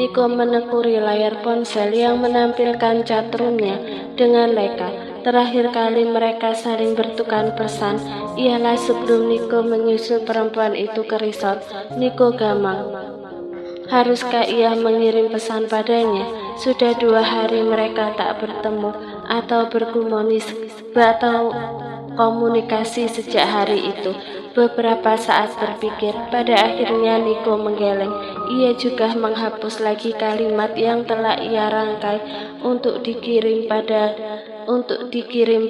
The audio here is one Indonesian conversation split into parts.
Niko menekuni layar ponsel yang menampilkan chatroomnya dengan Leka. Terakhir kali mereka saling bertukar pesan ialah sebelum Niko menyusul perempuan itu ke resort. Niko gamang. Haruskah ia mengirim pesan padanya? Sudah 2 hari mereka tak bertemu atau komunikasi sejak hari itu. Beberapa saat berpikir, pada akhirnya Niko menggeleng. Ia juga menghapus lagi kalimat yang telah ia rangkai untuk dikirim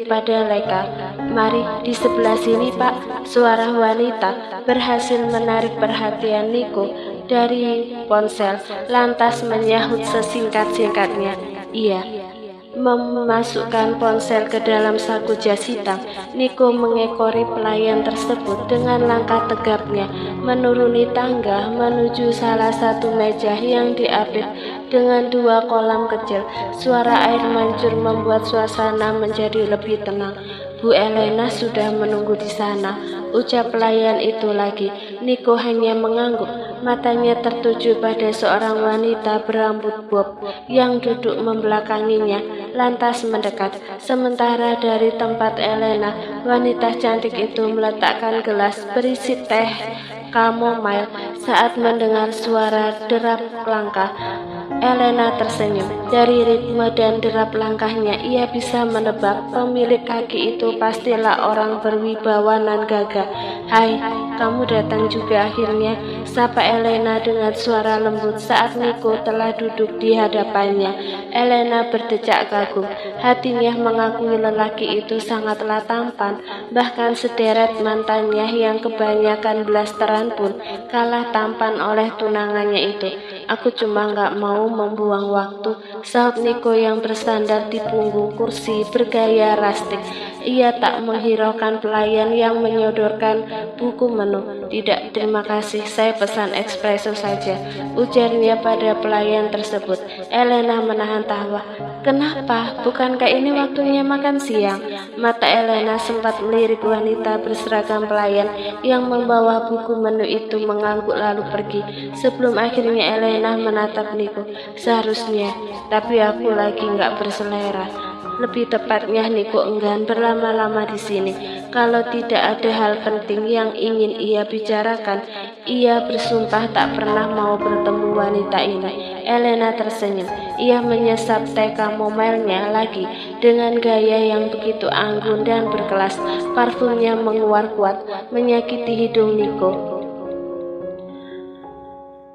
pada Leka. Mari di sebelah sini, Pak. Suara wanita berhasil menarik perhatian Niko dari ponsel, lantas menyahut sesingkat-singkatnya. Ia memasukkan ponsel ke dalam saku jas hitam. Niko mengekori pelayan tersebut dengan langkah tegapnya, menuruni tangga menuju salah satu meja yang diapit dengan 2 kolam kecil. Suara air mancur membuat suasana menjadi lebih tenang. Bu Elena sudah menunggu di sana, ucap pelayan itu lagi. Niko hanya mengangguk, matanya tertuju pada seorang wanita berambut bob yang duduk membelakanginya, lantas mendekat. Sementara dari tempat Elena, wanita cantik itu meletakkan gelas berisi teh chamomile. Saat mendengar suara derap langkah, Elena tersenyum. Dari ritme dan derap langkahnya, ia bisa menebak pemilik kaki itu pastilah orang berwibawa nan gagah. Hai, kamu datang juga akhirnya, sapa Elena dengan suara lembut saat Niko telah duduk di hadapannya. Elena berdecak kagum. Hatinya mengakui lelaki itu sangatlah tampan, bahkan sederet mantannya yang kebanyakan blasteran pun kalah tampan oleh tunangannya itu. Aku cuma gak mau membuang waktu, sahut Niko yang bersandar di punggung kursi bergaya rustik. Ia tak menghiraukan pelayan yang menyodorkan buku menu. Tidak, terima kasih, saya pesan espresso saja, ujarnya pada pelayan tersebut. Elena menahan tawa. Kenapa? Bukankah ini waktunya makan siang? Mata Elena sempat melirik wanita berseragam pelayan yang membawa buku menu itu mengangguk lalu pergi. Sebelum akhirnya Elena menatap Niko. Seharusnya, tapi aku lagi nggak berselera. Lebih tepatnya Niko enggan berlama-lama di sini. Kalau tidak ada hal penting yang ingin ia bicarakan, ia bersumpah tak pernah mau bertemu wanita ini. Elena tersenyum. Ia menyesap teh chamomile-nya lagi dengan gaya yang begitu anggun dan berkelas. Parfumnya menguar kuat, menyakiti hidung Niko.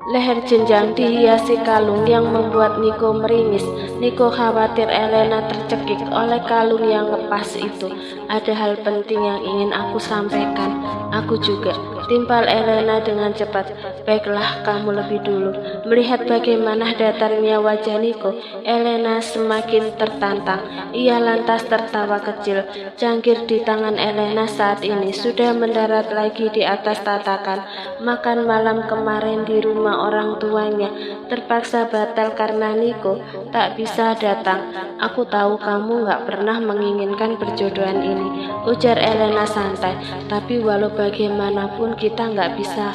Leher jenjang dihiasi kalung yang membuat Niko meringis. Niko khawatir Elena tercekik oleh kalung yang lepas itu. Ada hal penting yang ingin aku sampaikan. Aku juga, timpal Elena dengan cepat. Baiklah, kamu lebih dulu. Melihat bagaimana datarnya wajah Niko, Elena semakin tertantang. Ia lantas tertawa kecil. Cangkir di tangan Elena saat ini sudah mendarat lagi di atas tatakan. Makan malam kemarin di rumah orang tuanya terpaksa batal karena Niko tak bisa datang. Aku tahu kamu gak pernah menginginkan perjodohan ini, ujar Elena santai. Tapi walau bagaimanapun kita gak bisa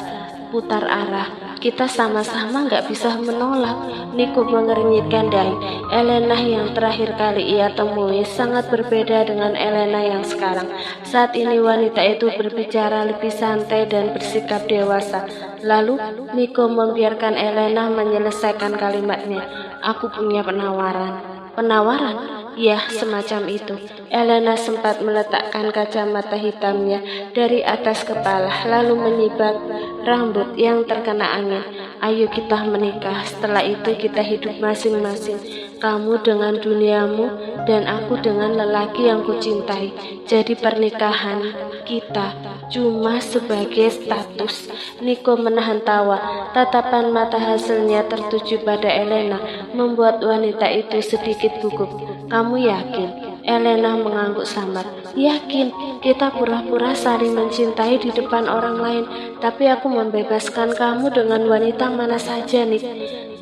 putar arah. Kita sama-sama gak bisa menolak. Niko mengernyitkan dahi. Elena yang terakhir kali ia temui sangat berbeda dengan Elena yang sekarang. Saat ini wanita itu berbicara lebih santai dan bersikap dewasa. Lalu Niko membiarkan Elena menyelesaikan kalimatnya. Aku punya penawaran. Penawaran? Ya, semacam itu. Elena sempat meletakkan kacamata hitamnya dari atas kepala, lalu menyibak rambut yang terkena angin. Ayo kita menikah, setelah itu kita hidup masing-masing. Kamu dengan duniamu dan aku dengan lelaki yang kucintai. Jadi pernikahan kita cuma sebagai status. Niko menahan tawa. Tatapan mata hasilnya tertuju pada Elena, membuat wanita itu sedikit gugup. Kamu yakin? Elena mengangguk samar. Yakin, kita pura-pura saling mencintai di depan orang lain, tapi aku membebaskan kamu dengan wanita mana saja, Nick.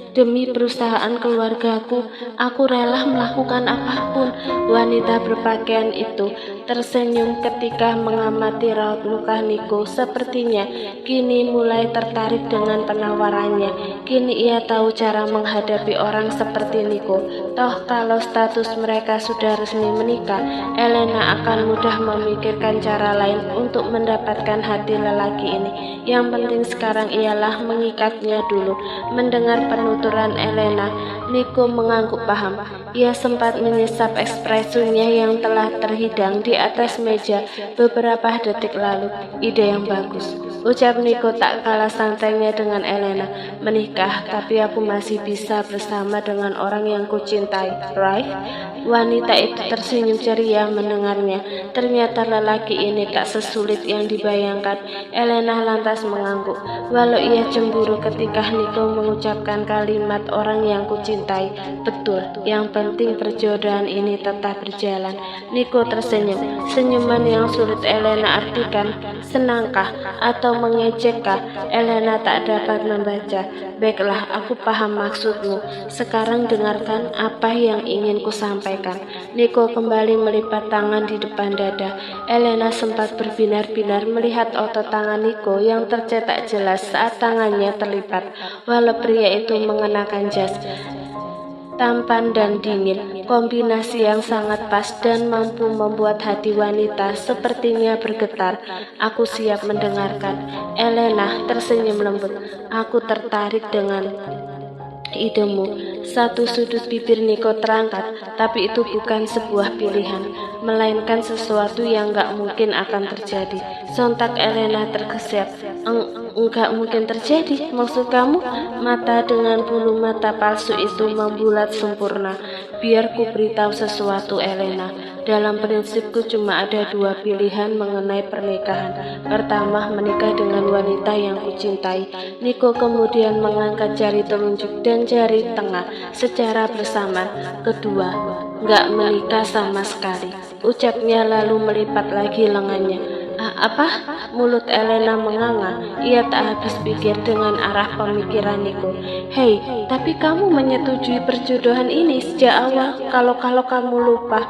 Demi perusahaan keluargaku, aku rela melakukan apapun. Wanita berpakaian itu tersenyum ketika mengamati raut muka Niko. Sepertinya kini mulai tertarik dengan penawarannya. Kini ia tahu cara menghadapi orang seperti Niko. Toh kalau status mereka sudah resmi menikah, Elena akan mudah memikirkan cara lain untuk mendapatkan hati lelaki ini. Yang penting sekarang ialah mengikatnya dulu. Mendengar penuturan Elena, Niko mengangguk paham. Ia sempat menyesap ekspresinya yang telah terhidang di atas meja beberapa detik lalu. Ide yang bagus, ucap Niko tak kalah santainya dengan Elena. Menikah, tapi aku masih bisa bersama dengan orang yang kucintai, right? Wanita itu tersenyum ceria mendengarnya. Ternyata lelaki ini tak sesulit yang dibayangkan. Elena lantas mengangguk. Walau ia cemburu ketika Niko mengucapkan kalimat orang yang kucintai. Betul, yang penting perjodohan ini tetap berjalan. Niko tersenyum. Senyuman yang sulit Elena artikan. Senangkah atau mengejekah? Elena tak dapat membaca. Baiklah, aku paham maksudmu. Sekarang dengarkan apa yang ingin kusampaikan. Niko kembali melipat tangan di depan dada. Elena sempat berbinar-binar melihat otot tangan Niko yang tercetak jelas saat tangannya terlipat. Walau pria itu mengenakan jas tampan dan dingin, kombinasi yang sangat pas dan mampu membuat hati wanita sepertinya bergetar. Aku siap mendengarkan. Elena tersenyum lembut. Aku tertarik dengan idemu. Satu sudut bibir Niko terangkat, tapi itu bukan sebuah pilihan, melainkan sesuatu yang gak mungkin akan terjadi. Sontak Elena terkesiap. Enggak mungkin terjadi, maksud kamu? Mata dengan bulu mata palsu itu membulat sempurna. Biar ku beritahu sesuatu, Elena. Dalam prinsipku cuma ada dua pilihan mengenai pernikahan. Pertama, menikah dengan wanita yang kucintai. Niko kemudian mengangkat jari telunjuk dan jari tengah secara bersamaan. Kedua, nggak menikah sama sekali, ucapnya lalu melipat lagi lengannya. Apa? Mulut Elena menganga. Ia tak habis pikir dengan arah pemikiran Niko. Hei, tapi kamu menyetujui perjodohan ini sejak awal. Kalau kamu lupa.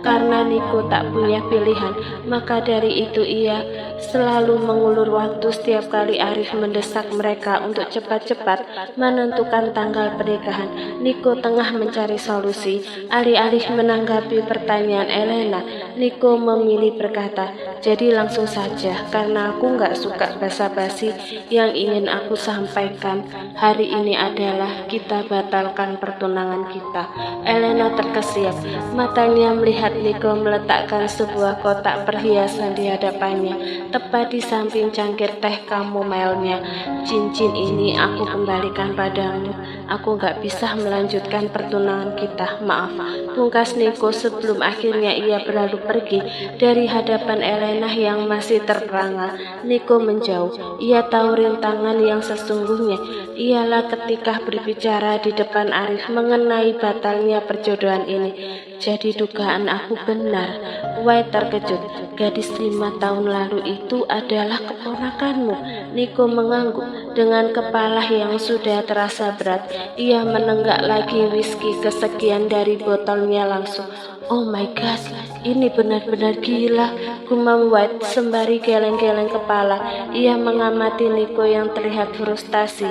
Karena Niko tak punya pilihan, maka dari itu ia selalu mengulur waktu setiap kali Arif mendesak mereka untuk cepat-cepat menentukan tanggal pernikahan. Niko tengah mencari solusi. Alih-alih menanggapi pertanyaan Elena, Niko memilih berkata, jadi langsung saja, karena aku nggak suka basa-basi. Yang ingin aku sampaikan hari ini adalah kita batalkan pertunangan kita. Elena terkesiap, matanya melihat Niko meletakkan sebuah kotak perhiasan di hadapannya, tepat di samping cangkir teh kamomailnya. Cincin ini aku kembalikan padamu. Aku nggak bisa melanjutkan pertunangan kita, maaf. Pungkas Niko sebelum akhirnya ia berlalu pergi dari hadapan Elena yang masih terperangah. Niko menjauh. Ia tahu rintangan yang sesungguhnya ialah ketika berbicara di depan Arif mengenai batalnya perjodohan ini. Jadi dugaan aku benar. White terkejut. Gadis 5 tahun lalu itu adalah keponakanmu. Niko mengangguk dengan kepala yang sudah terasa berat. Ia menenggak lagi whisky kesekian dari botolnya langsung. Oh my god, ini benar-benar gila, gumam White sembari geleng-geleng kepala. Ia mengamati Niko yang terlihat frustasi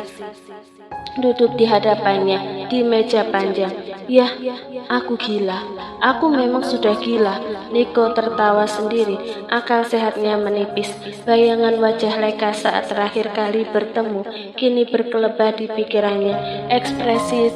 duduk di hadapannya di meja panjang. Ya, aku gila. Aku memang sudah gila. Niko tertawa sendiri. Akal sehatnya menipis. Bayangan wajah Leka saat terakhir kali bertemu kini berkelebat di pikirannya. Ekspresi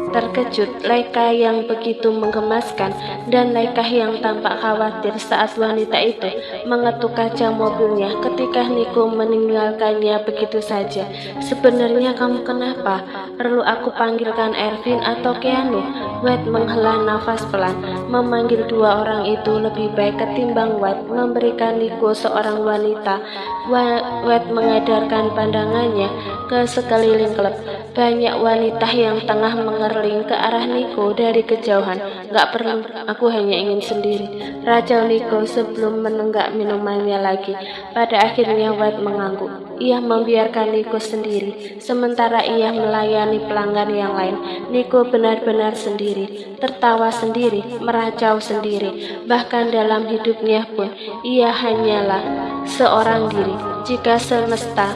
terkejut Leka yang begitu menggemaskan dan Leka yang tampak khawatir saat wanita itu mengetuk kaca mobilnya ketika Niko meninggalkannya begitu saja. Sebenarnya kamu kenapa? Perlu aku panggilkan Ervin atau Keanu? White menghela nafas pelan. Memanggil dua orang itu lebih baik ketimbang White memberikan Niko seorang wanita. White mengedarkan pandangannya ke sekeliling klub. Banyak wanita yang tengah mengerling ke arah Niko dari kejauhan. Gak perlu, aku hanya ingin sendiri, racau Niko sebelum menenggak minumannya lagi. Pada akhirnya White mengangguk. Ia membiarkan Niko sendiri, sementara ia melayani pelanggan yang lain. Niko benar-benar sendiri, tertawa sendiri, meracau sendiri. Bahkan dalam hidupnya pun, ia hanyalah seorang diri. Jika semesta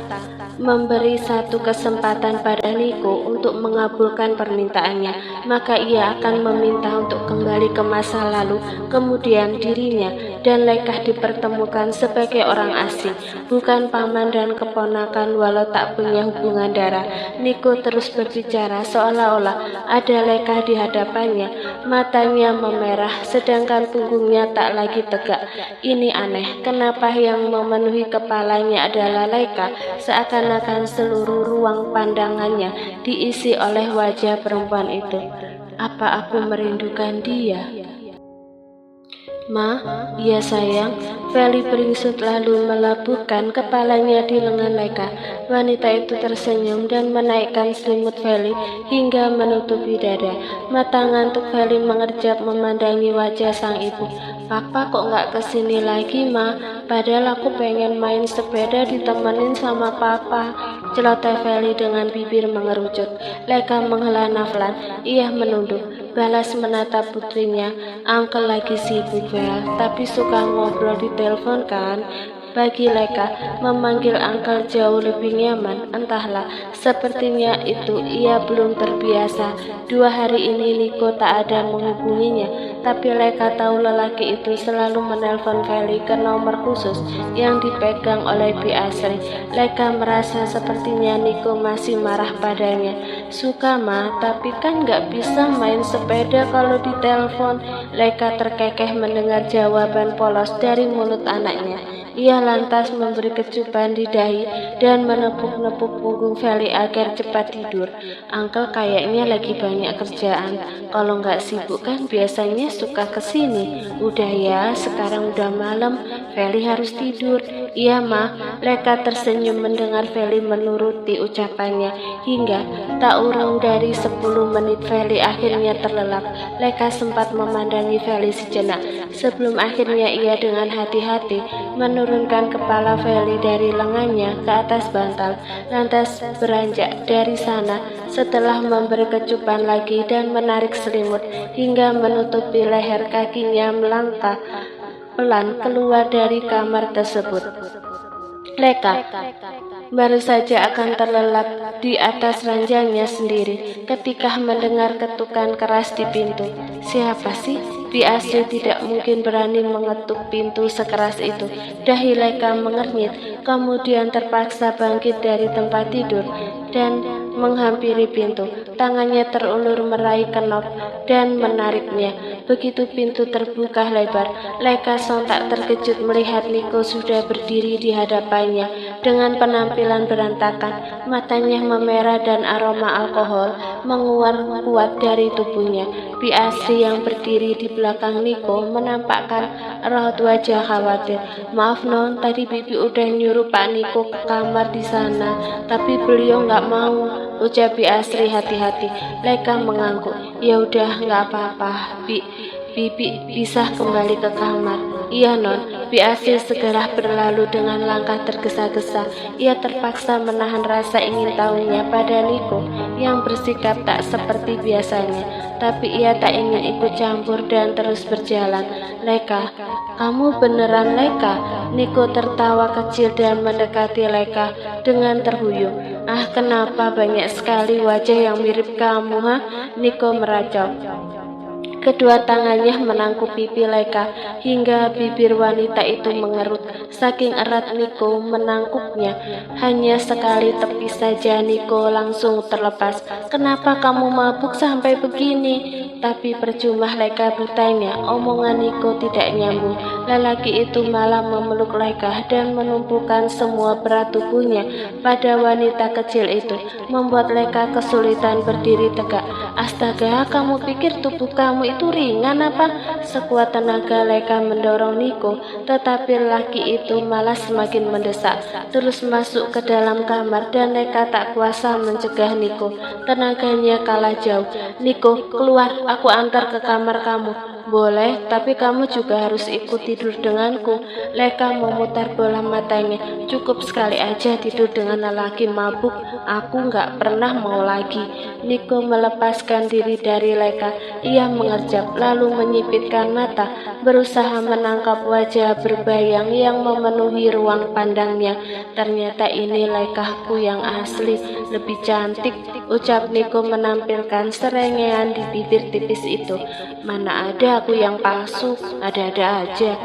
memberi satu kesempatan pada Niko untuk mengabulkan permintaannya, maka ia akan meminta untuk kembali ke masa lalu. Kemudian dirinya dan Lekah dipertemukan sebagai orang asing, bukan paman dan keponakan walau tak punya hubungan darah. Niko terus berbicara seolah-olah ada Lekah di hadapannya. Matanya memerah sedangkan punggungnya tak lagi tegak. Ini aneh, kenapa yang memenuhi kepalanya adalah Lekah? Seakan-akan seluruh ruang pandangannya diisi oleh wajah perempuan itu. Apa aku merindukan dia? Ma, iya sayang. Feli beringsut lalu melebuhkan kepalanya di lengan Lekah. Wanita itu tersenyum dan menaikkan selimut Feli hingga menutupi dada. Mata ngantuk Feli mengerjap memandangi wajah sang ibu. Papa kok nggak kesini lagi, Ma? Padahal aku pengen main sepeda ditemenin sama Papa, celoteh Feli dengan bibir mengerucut. Lekah menghela nafas. Ia menunduk, balas menatap putrinya. Uncle lagi sibuk, Vel, tapi suka ngobrol di telepon kan? Bagi Lekah, memanggil Uncle jauh lebih nyaman. Entahlah, sepertinya itu ia belum terbiasa. 2 hari ini Niko tak ada menghubunginya, tapi Lekah tahu lelaki itu selalu menelpon Feli ke nomor khusus yang dipegang oleh Bi Asri. Lekah merasa sepertinya Niko masih marah padanya. Suka, Ma, tapi kan nggak bisa main sepeda kalau ditelepon. Lekah terkekeh mendengar jawaban polos dari mulut anaknya. Ia lantas memberi kecupan di dahi dan menepuk-nepuk punggung Feli agar cepat tidur. Uncle kayaknya lagi banyak kerjaan. Kalau nggak sibuk kan biasanya suka kesini. Udah ya, sekarang udah malam. Feli harus tidur. Iya, Ma. Lekah tersenyum mendengar Feli menuruti ucapannya. Hingga tak urung dari 10 menit Feli akhirnya terlelap. Lekah sempat memandangi Feli sejenak sebelum akhirnya ia dengan hati-hati menurunkan kepala Feli dari lengannya ke atas bantal, lantas beranjak dari sana setelah memberi kecupan lagi dan menarik selimut hingga menutupi leher. Kakinya melangkah pelan keluar dari kamar tersebut. Lekah baru saja akan terlelap di atas ranjangnya sendiri ketika mendengar ketukan keras di pintu. Siapa sih? Bi Asri tidak mungkin berani mengetuk pintu sekeras itu. Dahi Lekah mengernyit, kemudian terpaksa bangkit dari tempat tidur dan menghampiri pintu. Tangannya terulur meraih kenop dan menariknya. Begitu pintu terbuka lebar, Lekah sontak terkejut melihat Niko sudah berdiri di hadapannya dengan penampilan berantakan. Matanya memerah dan aroma alkohol menguar kuat dari tubuhnya. Bi Asri yang berdiri di belakang Niko menampakkan raut wajah khawatir. Maaf non, tadi bibi udah nyuruh Pak Niko ke kamar di sana, tapi beliau nggak mau, ucap Bi Asri hati-hati. Lekah mengangguk. Ya udah nggak apa-apa, Bibi bisa kembali ke kamar. Iya non. Bi Asri segera berlalu dengan langkah tergesa-gesa. Ia terpaksa menahan rasa ingin tahunya pada Niko yang bersikap tak seperti biasanya. Tapi ia tak ingin ikut campur dan terus berjalan. Lekah, kamu beneran Lekah? Niko tertawa kecil dan mendekati Lekah dengan terhuyung. Ah, kenapa banyak sekali wajah yang mirip kamu, ha? Niko meracau. Kedua tangannya menangkup pipi Lekah hingga bibir wanita itu mengerut. Saking erat Niko menangkupnya, hanya sekali tepi saja Niko langsung terlepas. Kenapa kamu mabuk sampai begini? Tapi percuma Lekah bertanya, omongan Niko tidak nyambung. lelaki itu malah memeluk Laika dan menumpukan semua berat tubuhnya pada wanita kecil itu, membuat Laika kesulitan berdiri tegak. Astaga, kamu pikir tubuh kamu itu ringan apa? Sekuat tenaga Laika mendorong Niko, tetapi lelaki itu malah semakin mendesak, terus masuk ke dalam kamar dan Laika tak kuasa mencegah Niko. Tenaganya kalah jauh. Niko, keluar, aku antar ke kamar kamu. Boleh, tapi kamu juga harus ikut tidur denganku. Laika memutar bola matanya. Cukup sekali aja tidur dengan lelaki mabuk. Aku nggak pernah mau lagi. Niko melepaskan diri dari Laika. Ia mengerjap, lalu menyipitkan mata, berusaha menangkap wajah berbayang yang memenuhi ruang pandangnya. Ternyata ini Laikaku yang asli, lebih cantik, ucap Niko menampilkan serengean di bibir tipis itu. Mana ada aku yang palsu, ada-ada aja.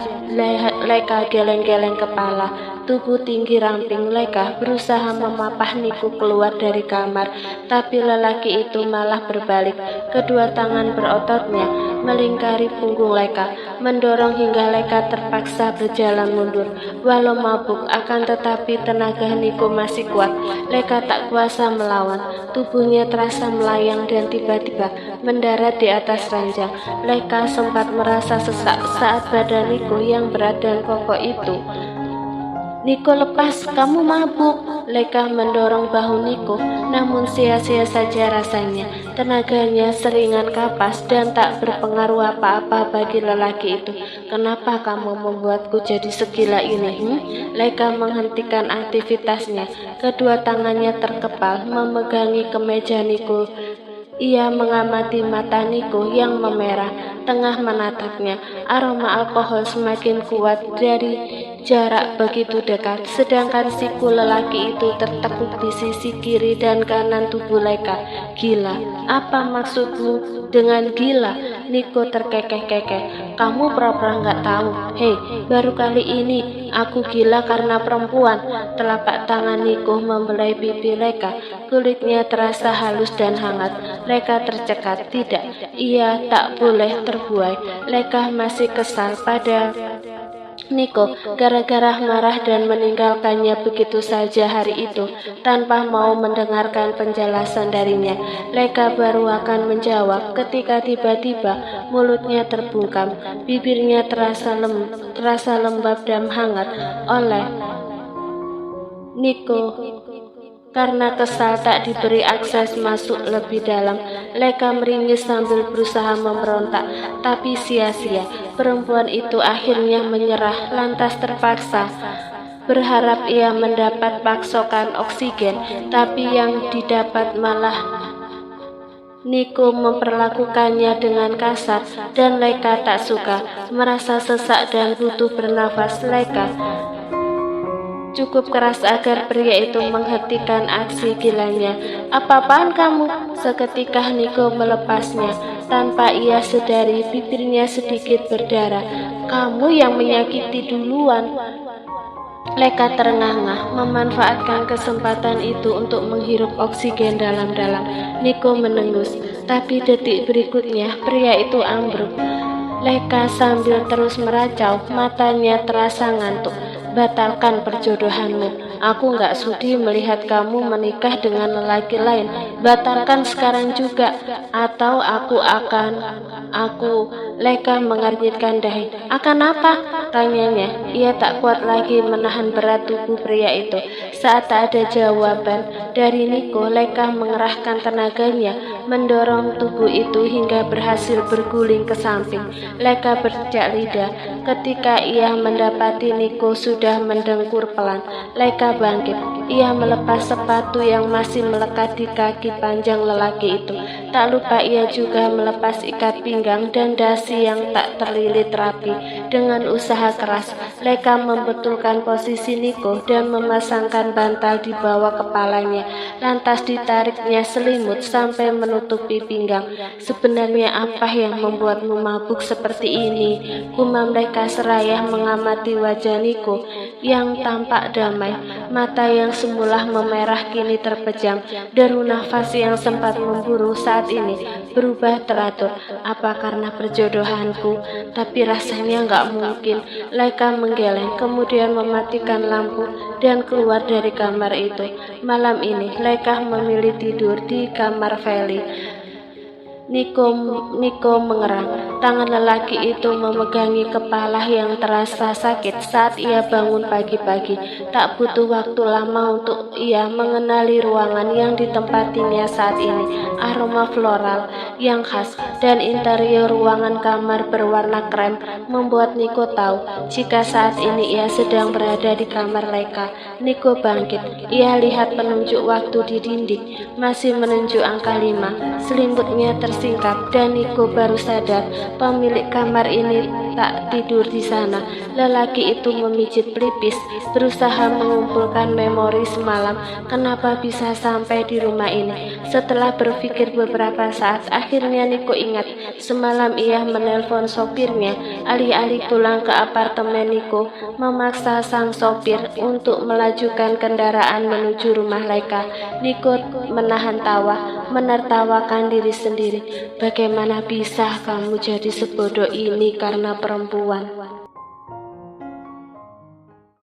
Laika geleng-geleng kepala, tubuh tinggi ramping Laika berusaha memapah Niko keluar dari kamar, tapi lelaki itu malah berbalik. Kedua tangan berototnya melingkari punggung Laika, mendorong hingga Laika terpaksa berjalan mundur. Walau mabuk, akan tetapi tenaga Niko masih kuat. Laika tak kuasa melawan, tubuhnya terasa melayang dan tiba-tiba mendarat di atas ranjang. Laika sempat merasa sesak saat badan Niko yang berat dan kokoh itu. Niko, lepas, kamu mabuk. Laika mendorong bahu Niko, namun sia-sia saja rasanya. Tenaganya seringan kapas dan tak berpengaruh apa-apa bagi lelaki itu. Kenapa kamu membuatku jadi segila ini? Laika menghentikan aktivitasnya. Kedua tangannya terkepal memegangi kemeja Niko. Ia mengamati mata Niko yang memerah, tengah menatapnya. Aroma alkohol semakin kuat dari jarak begitu dekat, sedangkan siku lelaki itu tertekuk di sisi kiri dan kanan tubuh Laika. Gila, apa maksudmu dengan gila? Niko terkekeh-kekeh. Kamu pura-pura nggak tahu. Hei, baru kali ini aku gila karena perempuan. Telapak tangan Niko membelai pipi Laika. Kulitnya terasa halus dan hangat. Laika tercekat. Tidak, ia tak boleh terbuai. Laika masih kesal pada Niko gara-gara marah dan meninggalkannya begitu saja hari itu tanpa mau mendengarkan penjelasan darinya. Laika baru akan menjawab ketika tiba-tiba mulutnya terbungkam, bibirnya terasa lembab dan hangat oleh Niko. Karena kesal tak diberi akses masuk lebih dalam, Laika meringis sambil berusaha memberontak, tapi sia-sia. Perempuan itu akhirnya menyerah, lantas terpaksa berharap ia mendapat pasokan oksigen, tapi yang didapat malah Niko memperlakukannya dengan kasar dan Laika tak suka. Merasa sesak dan butuh bernafas, Laika cukup keras agar pria itu menghentikan aksi gilanya. Apa-apaan kamu? Seketika Niko melepasnya. Tanpa ia sadari, bibirnya sedikit berdarah. Kamu yang menyakiti duluan. Laika terengah-engah, memanfaatkan kesempatan itu untuk menghirup oksigen dalam-dalam. Niko menengus, tapi detik berikutnya pria itu ambruk. Laika sambil terus meracau, matanya terasa ngantuk. Batalkan perjodohanmu. Aku nggak sudi melihat kamu menikah dengan lelaki lain. Batalkan sekarang juga, atau Laika mengernyitkan dahi. Akan apa? Tanyanya. Ia tak kuat lagi menahan berat tubuh pria itu. Saat tak ada jawaban dari Niko, Laika mengerahkan tenaganya, mendorong tubuh itu hingga berhasil berguling ke samping. Laika bercak lidah ketika ia mendapati Niko sudah mendengkur pelan. Laika bangkit. Ia melepas sepatu yang masih melekat di kaki panjang lelaki itu. Tak lupa ia juga melepas ikat pinggang dan dasi yang tak terlilit rapi. Dengan usaha keras, Laika membetulkan posisi Niko dan memasangkan bantal di bawah kepalanya. Lantas ditariknya selimut sampai menutupi pinggang. Sebenarnya apa yang membuatmu mabuk seperti ini? Gumam Laika seraya mengamati wajah Niko yang tampak damai. Mata yang semula memerah kini terpejam. Deru nafas yang sempat memburu saat ini berubah teratur. Apa karena perjodohan kebodohanku, tapi rasanya nggak mungkin. Laika menggeleng, kemudian mematikan lampu dan keluar dari kamar itu. Malam ini, Laika memilih tidur di kamar Feli. Niko mengerang. Tangan lelaki itu memegangi kepala yang terasa sakit saat ia bangun pagi-pagi. Tak butuh waktu lama untuk ia mengenali ruangan yang ditempatinya saat ini. Aroma floral yang khas dan interior ruangan kamar berwarna krem membuat Niko tahu jika saat ini ia sedang berada di kamar Laika. Niko bangkit. Ia lihat penunjuk waktu di dinding, masih menunjuk angka 5. Selimutnya tersingkap dan Niko baru sadar pemilik kamar ini tak tidur di sana. Lelaki itu memijit pelipis, berusaha mengumpulkan memori semalam. Kenapa bisa sampai di rumah ini? Setelah berpikir beberapa saat, akhirnya Niko ingat semalam ia menelpon sopirnya. Alih-alih pulang ke apartemen, Niko memaksa sang sopir untuk melajukan kendaraan menuju rumah Laika. Niko menahan tawa, menertawakan diri sendiri. Bagaimana bisa kamu jadi sebodoh ini karena perempuan?